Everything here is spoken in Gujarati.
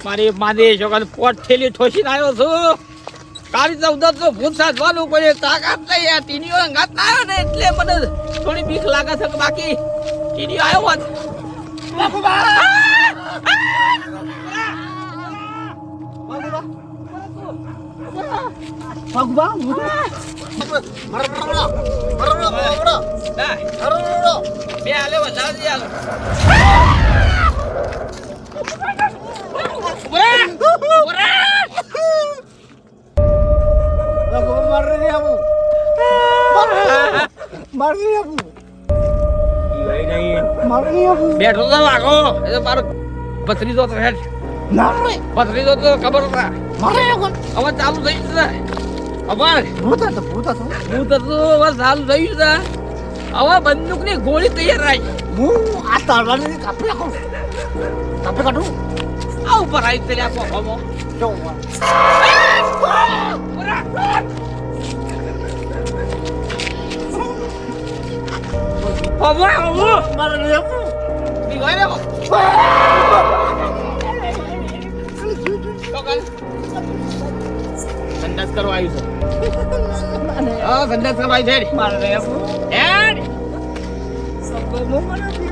મારી માદી છોકરા પોટ થેલી ઠોસીને આવ્યો છું. કાળી ચૌદસ તો ભૂત સાચવાનું કોઈ તાકાત નહીં. આ ટીનીઓ અંગાત ના આવ્યો ને એટલે મને થોડી બીક લાગે છે કે બાકી ટીનીઓ આવ્યો હોત. બે હાલે વધારે હાલો. બેઠો તો વાગો એ તો મારો ભત્રીજો તો હેઠ ભત્રીજો તો ખબર હતા હવે ચાલુ થઈ જશે. હવે ચાલુ થઈ જશે. હવે બંદૂક ની ગોળી તૈયાર રાખી. હું આ તલવારની કાપી નાખું. કાપી કાઢું. આ ઉપર આવી તરી આપો હમો. મારે નહીં આપું. સંડાસ કરવા આવ્યું છે. હા સંડાસ કરવા આવી છે. મારે નહીં આપું. હેડ મને